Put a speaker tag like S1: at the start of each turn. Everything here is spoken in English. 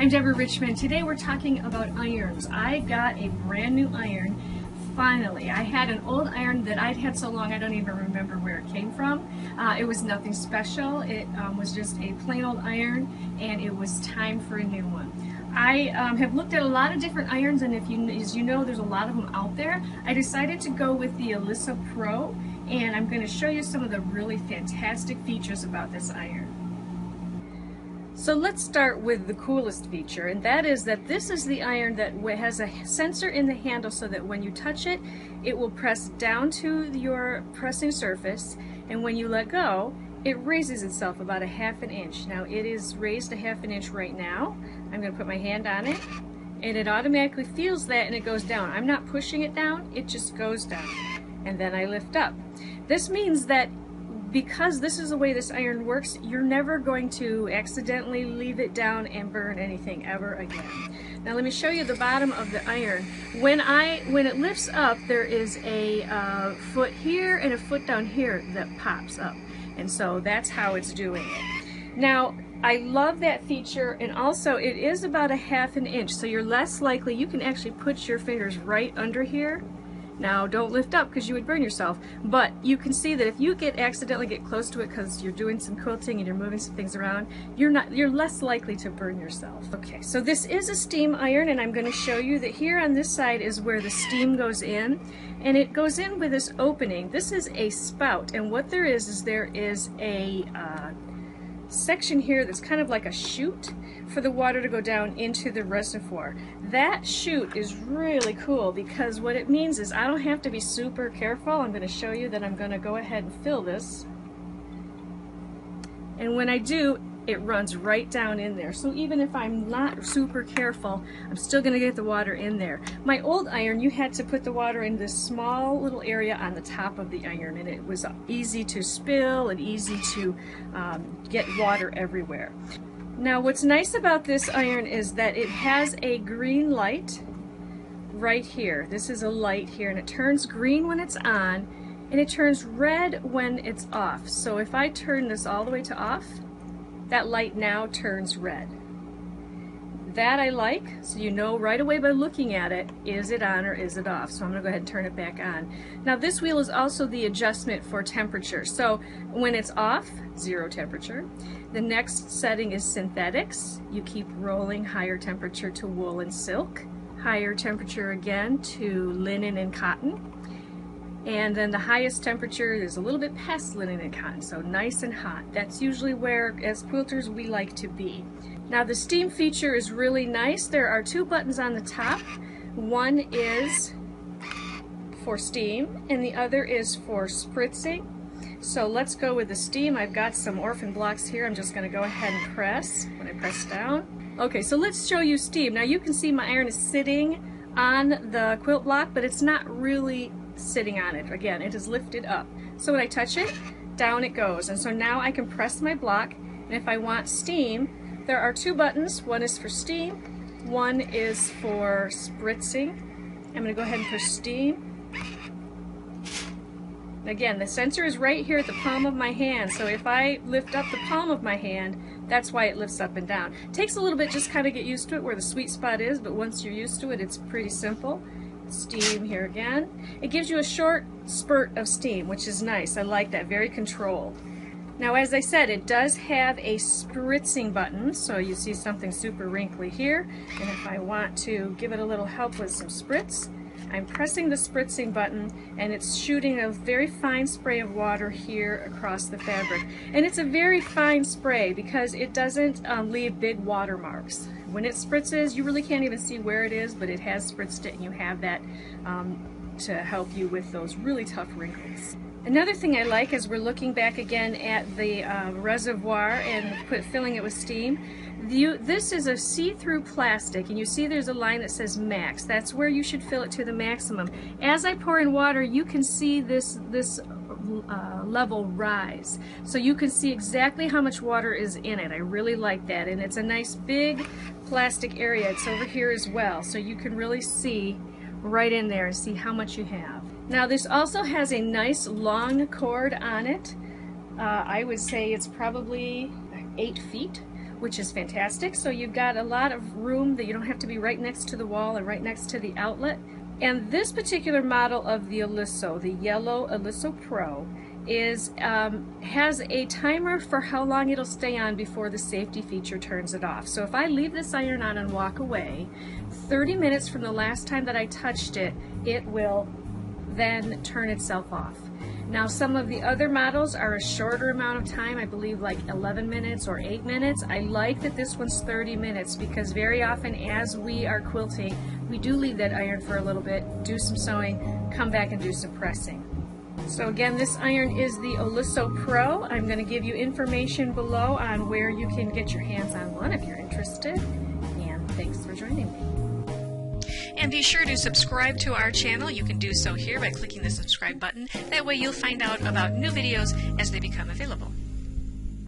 S1: I'm Deborah Richmond. Today we're talking about irons. I got a brand new iron, finally. I had an old iron that I'd had so long I don't even remember where it came from. It was nothing special. It was just a plain old iron, and it was time for a new one. I have looked at a lot of different irons, and as you know, there's a lot of them out there. I decided to go with the Oliso Pro, and I'm going to show you some of the really fantastic features about this iron. So let's start with the coolest feature, and that is that this is the iron that has a sensor in the handle so that when you touch it, it will press down to your pressing surface, and when you let go, it raises itself about a ½ inch. Now it is raised a ½ inch right now. I'm going to put my hand on it, and it automatically feels that and it goes down. I'm not pushing it down, it just goes down. And then I lift up. This means that because this is the way this iron works, you're never going to accidentally leave it down and burn anything ever again. Now let me show you the bottom of the iron. When it lifts up, there is a foot here and a foot down here that pops up. And so that's how it's doing it. Now, I love that feature, and also it is about a ½ inch, so you're less likely, you can actually put your fingers right under here. Now don't lift up because you would burn yourself, but you can see that if you accidentally get close to it because you're doing some quilting and you're moving some things around, you're less likely to burn yourself. Okay, so this is a steam iron, and I'm going to show you that here on this side is where the steam goes in, and it goes in with this opening. This is a spout, and what there is there is a section here that's kind of like a chute for the water to go down into the reservoir. That chute is really cool because what it means is I don't have to be super careful. I'm going to show you that I'm going to go ahead and fill this, and when I do, it runs right down in there. So even if I'm not super careful, I'm still going to get the water in there. My old iron, you had to put the water in this small little area on the top of the iron, and it was easy to spill and easy to get water everywhere. Now what's nice about this iron is that it has a green light right here. This is a light here, and it turns green when it's on, and it turns red when it's off. So if I turn this all the way to off, that light now turns red. That I like, so you know right away by looking at it, is it on or is it off? So I'm going to go ahead and turn it back on. Now this wheel is also the adjustment for temperature. So when it's off, 0 temperature. The next setting is synthetics. You keep rolling, higher temperature to wool and silk, higher temperature again to linen and cotton. And then the highest temperature is a little bit past linen and cotton, so nice and hot. That's usually where, as quilters, we like to be. Now the steam feature is really nice. There are 2 buttons on the top. One is for steam, and the other is for spritzing. So let's go with the steam. I've got some orphan blocks here. I'm just going to go ahead and press when I press down. Okay, so let's show you steam. Now you can see my iron is sitting on the quilt block, but it's not really sitting on it. Again, it is lifted up. So when I touch it, down it goes. And so now I can press my block, and if I want steam, there are 2 buttons. One is for steam, one is for spritzing. I'm going to go ahead and push steam. Again, the sensor is right here at the palm of my hand, so if I lift up the palm of my hand, that's why it lifts up and down. It takes a little bit just kind of get used to it where the sweet spot is, but once you're used to it, it's pretty simple. Steam here again. It gives you a short spurt of steam, which is nice. I like that, very controlled. Now as I said, it does have a spritzing button, so you see something super wrinkly here, and if I want to give it a little help with some spritz, I'm pressing the spritzing button, and it's shooting a very fine spray of water here across the fabric. And it's a very fine spray because it doesn't leave big watermarks. When it spritzes, you really can't even see where it is, but it has spritzed it, and you have that to help you with those really tough wrinkles. Another thing I like as we're looking back again at the reservoir and filling it with steam, this is a see-through plastic, and you see there's a line that says max. That's where you should fill it to the maximum. As I pour in water, you can see this level rise. So you can see exactly how much water is in it. I really like that, and it's a nice big plastic area. It's over here as well, so you can really see right in there and see how much you have. Now this also has a nice long cord on it. I would say it's probably 8 feet which is fantastic. So you've got a lot of room that you don't have to be right next to the wall and right next to the outlet. And this particular model of the Oliso, the yellow Oliso Pro, has a timer for how long it'll stay on before the safety feature turns it off. So if I leave this iron on and walk away, 30 minutes from the last time that I touched it, it will then turn itself off. Now some of the other models are a shorter amount of time, I believe like 11 minutes or 8 minutes. I like that this one's 30 minutes because very often as we are quilting, we do leave that iron for a little bit, do some sewing, come back and do some pressing. So again, this iron is the Oliso Pro. I'm going to give you information below on where you can get your hands on one if you're interested. And thanks for joining me. And be sure to subscribe to our channel. You can do so here by clicking the subscribe button. That way you'll find out about new videos as they become available.